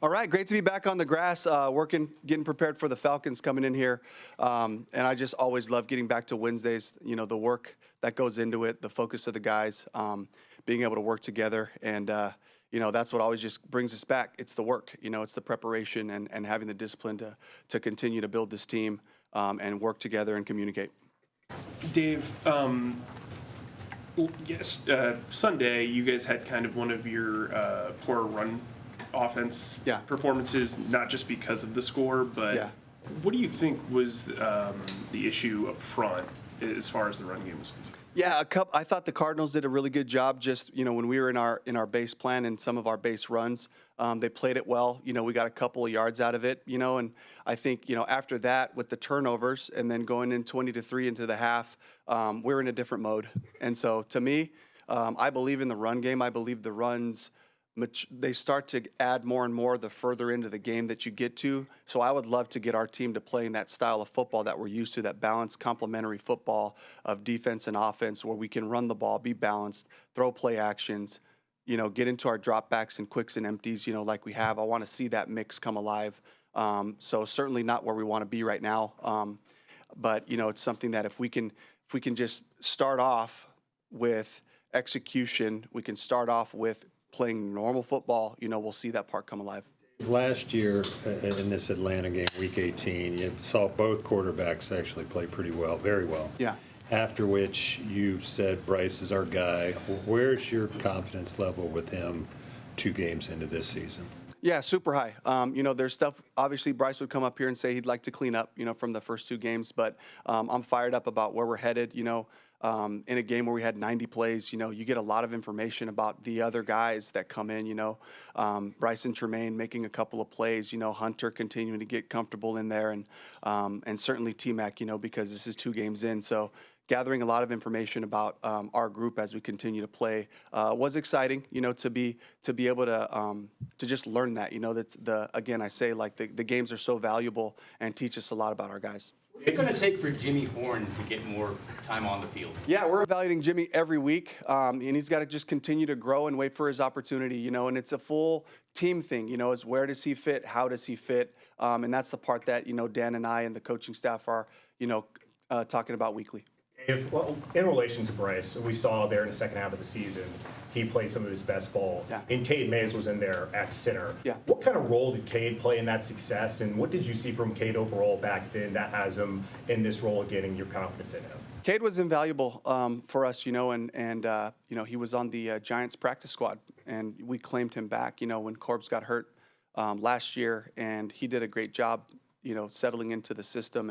All right, great to be back on the grass, working, getting prepared for the Falcons coming in here. And I just always love getting back to Wednesdays, the work that goes into it, the focus of the guys, being able to work together. And, that's what always just brings us back. It's the work, it's the preparation and having the discipline to continue to build this team and work together and communicate. Dave, yes, Sunday you guys had kind of one of your poor run offense performances, not just because of the score, but what do you think was the issue up front as far as the run game was concerned? Yeah, I thought the Cardinals did a really good job. Just when we were in our base plan and some of our base runs, they played it well. We got a couple of yards out of it. And I think after that with the turnovers and then going in 20-3 into the half, we're in a different mode. And so to me, I believe in the run game. I believe the runs, they start to add more and more the further into the game that you get to. So I would love to get our team to playing that style of football that we're used to, that balanced complementary football of defense and offense where we can run the ball, be balanced, throw play actions, get into our dropbacks and quicks and empties, like we have. I want to see that mix come alive. So certainly not where we want to be right now. But, it's something that if we can just start off with execution, we can start off with playing normal football, we'll see that part come alive. Last year in this Atlanta game, Week 18, you saw both quarterbacks actually play pretty well, very well. Yeah. After which you said Bryce is our guy. Where's your confidence level with him 2 games into this season? Yeah, super high. There's stuff, obviously Bryce would come up here and say he'd like to clean up, from the first 2 games, but I'm fired up about where we're headed, in a game where we had 90 plays, you get a lot of information about the other guys that come in, Bryce and Tremaine making a couple of plays, Hunter continuing to get comfortable in there and certainly T-Mac, because this is 2 games in. So gathering a lot of information about our group as we continue to play was exciting, to be able to just learn that, that's again, I say like the games are so valuable and teach us a lot about our guys. What's it going to take for Jimmy Horn to get more time on the field? Yeah, we're evaluating Jimmy every week, and he's got to just continue to grow and wait for his opportunity, and it's a full team thing, is where does he fit, how does he fit, and that's the part that, Dan and I and the coaching staff are, talking about weekly. In relation to Bryce, we saw there in the second half of the season, he played some of his best ball. Yeah. And Cade Mays was in there at center. Yeah. What kind of role did Cade play in that success, and what did you see from Cade overall back then that has him in this role of getting your confidence in him? Cade was invaluable for us, and he was on the Giants practice squad, and we claimed him back, when Corbs got hurt last year, and he did a great job, settling into the system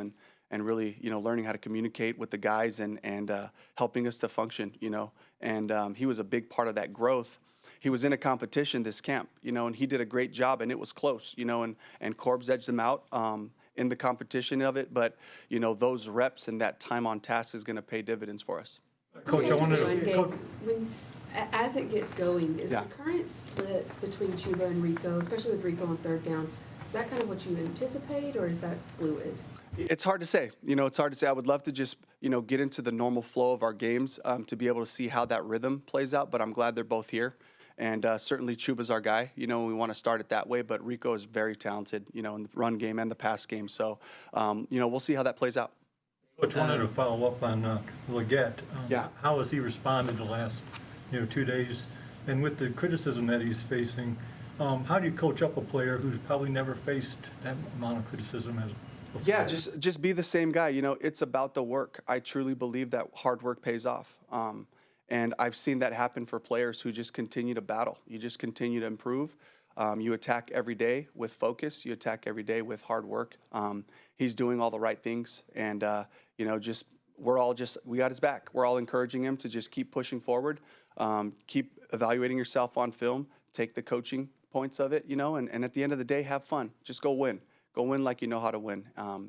and really, learning how to communicate with the guys and helping us to function, and he was a big part of that growth. He was in a competition this camp, and he did a great job, and it was close, and Corbs edged him out in the competition of it, but, those reps and that time on task is going to pay dividends for us. Coach, I wanted to... As it gets going, is the current split between Chuba and Rico, especially with Rico on third down, is that kind of what you anticipate, or is that fluid? It's hard to say. It's hard to say. I would love to just, get into the normal flow of our games to be able to see how that rhythm plays out, but I'm glad they're both here. And certainly Chuba's our guy, we want to start it that way, but Rico is very talented, in the run game and the pass game. So, we'll see how that plays out. Coach, wanted to follow up on Legette. How has he responded the last, 2 days? And with the criticism that he's facing, how do you coach up a player who's probably never faced that amount of criticism as before? Yeah, just be the same guy. It's about the work. I truly believe that hard work pays off. And I've seen that happen for players who just continue to battle. You just continue to improve. You attack every day with focus. You attack every day with hard work. He's doing all the right things. And, we got his back. We're all encouraging him to just keep pushing forward, keep evaluating yourself on film, take the coaching points of it, and at the end of the day, have fun. Just go win. Go win like you know how to win.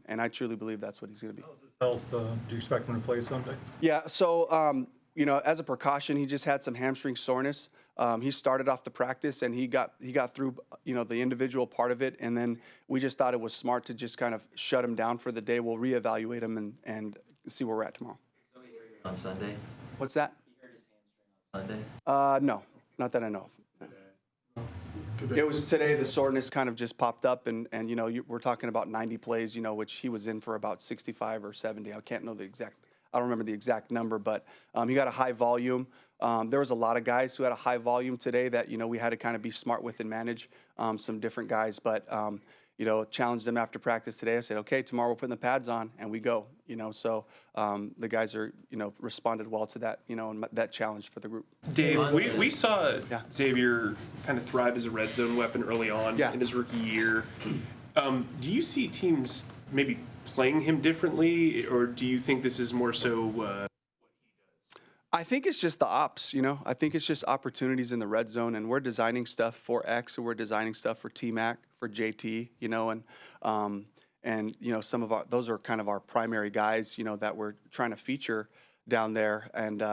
And I truly believe that's what he's going to be. How's his health? Do you expect him to play Sunday? Yeah, so, as a precaution, he just had some hamstring soreness. He started off the practice, and he got through, the individual part of it, and then we just thought it was smart to just kind of shut him down for the day. We'll reevaluate him and see where we're at tomorrow. So he hurt on Sunday? What's that? He hurt his hamstring on Sunday? No, not that I know of. It was today. The soreness kind of just popped up, and we're talking about 90 plays, which he was in for about 65 or 70. I don't remember the exact number, but he got a high volume. There was a lot of guys who had a high volume today that we had to kind of be smart with and manage some different guys, but challenged them after practice today. I said, okay, tomorrow we're putting the pads on and we go. So the guys are responded well to that and that challenge for the group. Dave, we saw Xavier kind of thrive as a red zone weapon early on in his rookie year. Do you see teams maybe playing him differently, or do you think this is more so? I think it's just the ops, I think it's just opportunities in the red zone, and we're designing stuff for X, and we're designing stuff for T-Mac, for JT, and some of those are kind of our primary guys, that we're trying to feature down there, and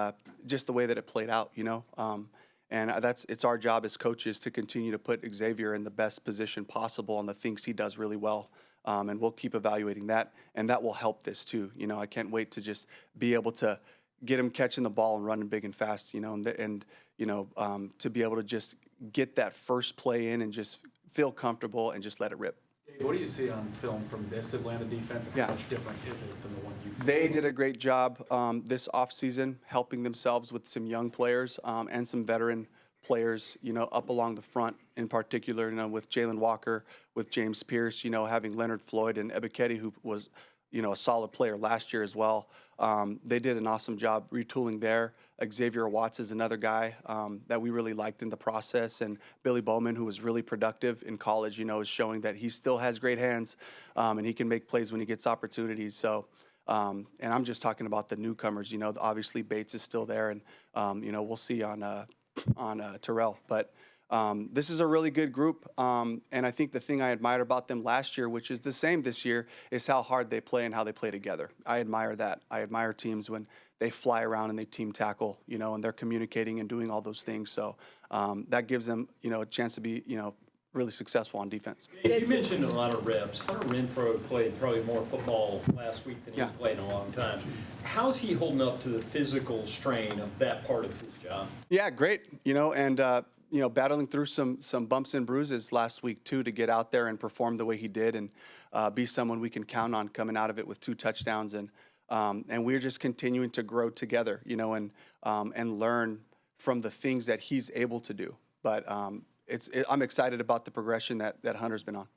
just the way that it played out, and it's our job as coaches to continue to put Xavier in the best position possible on the things he does really well. And we'll keep evaluating that, and that will help this too. I can't wait to just be able to get him catching the ball and running big and fast, and to be able to just get that first play in and just feel comfortable and just let it rip. What do you see on film from this Atlanta defense, and how much different is it than the one you? They did a great job this offseason helping themselves with some young players and some veteran players, up along the front in particular, with Jalen Walker, with James Pierce, having Leonard Floyd and Ebiketie, who was, a solid player last year as well. They did an awesome job retooling there. Xavier Watts is another guy that we really liked in the process, and Billy Bowman, who was really productive in college, is showing that he still has great hands, and he can make plays when he gets opportunities. So, and I'm just talking about the newcomers. Obviously Bates is still there, and we'll see on Terrell, but. This is a really good group, and I think the thing I admired about them last year, which is the same this year, is how hard they play and how they play together. I admire that. I admire teams when they fly around and they team tackle, and they're communicating and doing all those things. So that gives them, a chance to be, really successful on defense. You mentioned a lot of reps. Hunter Renfro played probably more football last week than he's played in a long time. How's he holding up to the physical strain of that part of his job? Yeah, great. And battling through some bumps and bruises last week too to get out there and perform the way he did, and be someone we can count on coming out of it with 2 touchdowns, and we're just continuing to grow together, and learn from the things that he's able to do. But I'm excited about the progression that Hunter's been on.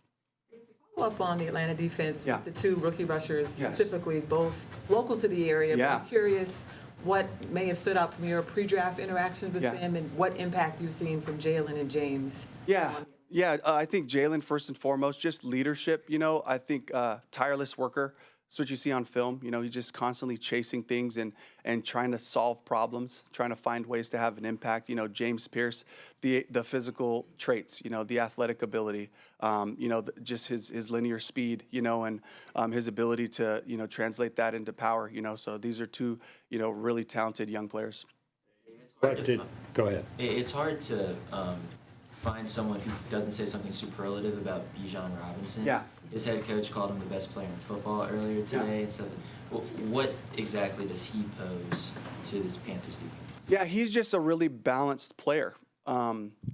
Follow up on the Atlanta defense with the 2 rookie rushers, specifically both local to the area. But I'm curious what may have stood out from your pre-draft interactions with them, and what impact you've seen from Jalen and James. I think Jalen, first and foremost, just leadership. I think tireless worker. That's what you see on film. He's just constantly chasing things and trying to solve problems, trying to find ways to have an impact. James Pierce, the physical traits, the athletic ability, just his linear speed, and his ability to, translate that into power, So these are 2, really talented young players. Go ahead. It's hard to find someone who doesn't say something superlative about Bijan Robinson. His head coach called him the best player in football earlier today. And so what exactly does he pose to this Panthers defense? He's just a really balanced player.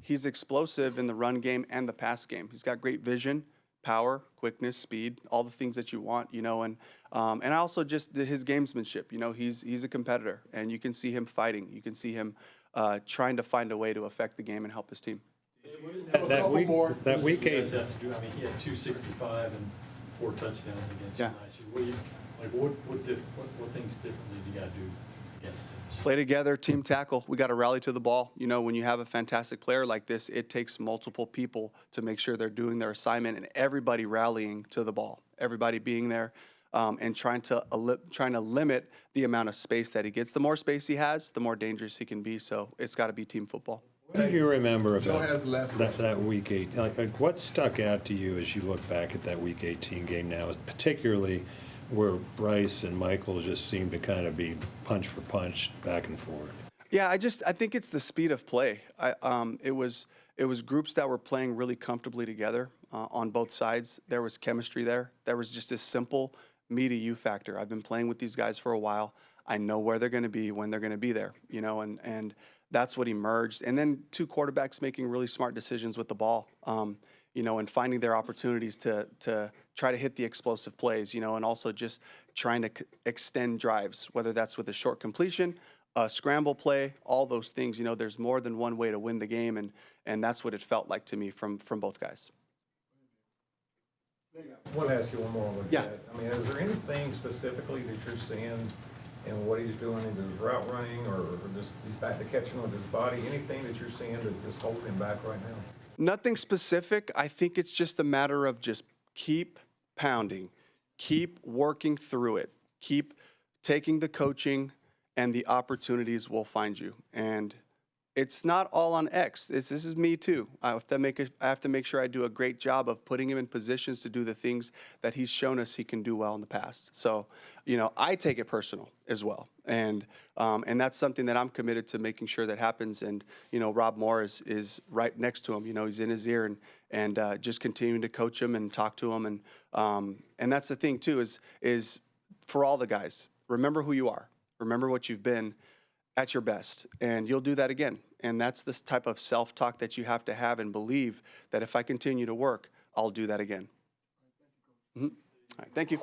He's explosive in the run game and the pass game. He's got great vision, power, quickness, speed, all the things that you want, and I also just his gamesmanship. He's a competitor, and you can see him fighting. You can see him trying to find a way to affect the game and help his team. That week, He had 265 and 4 touchdowns against him last year. What things differently do you got to do against him? Play together, team tackle. We got to rally to the ball. When you have a fantastic player like this, it takes multiple people to make sure they're doing their assignment, and everybody rallying to the ball, everybody being there, and trying to limit the amount of space that he gets. The more space he has, the more dangerous he can be. So it's got to be team football. What do you remember about that Week 8? Like what stuck out to you as you look back at that Week 18 game now, particularly where Bryce and Michael just seemed to kind of be punch for punch back and forth? Yeah, I think it's the speed of play. It was groups that were playing really comfortably together on both sides. There was chemistry there. There was just this simple me to you factor. I've been playing with these guys for a while. I know where they're going to be when they're going to be there, and that's what emerged. And then 2 quarterbacks making really smart decisions with the ball, and finding their opportunities to try to hit the explosive plays, and also just trying to extend drives, whether that's with a short completion, a scramble play, all those things. There's more than one way to win the game, and that's what it felt like to me from both guys. I want to ask you one more on that. I mean, is there anything specifically that you're seeing in what he's doing in his route running or just he's back to catching with his body? Anything that you're seeing that is holding him back right now? Nothing specific. I think it's just a matter of just keep pounding, keep working through it, keep taking the coaching, and the opportunities will find you. And it's not all on X. This is me too. I have to make sure I do a great job of putting him in positions to do the things that he's shown us he can do well in the past. So, I take it personal as well. And that's something that I'm committed to making sure that happens. And, Rob Moore is right next to him. He's in his ear and just continuing to coach him and talk to him. And that's the thing too, is for all the guys, remember who you are. Remember what you've been at your best, and you'll do that again. And that's this type of self-talk that you have to have and believe that if I continue to work, I'll do that again. All right, thank you.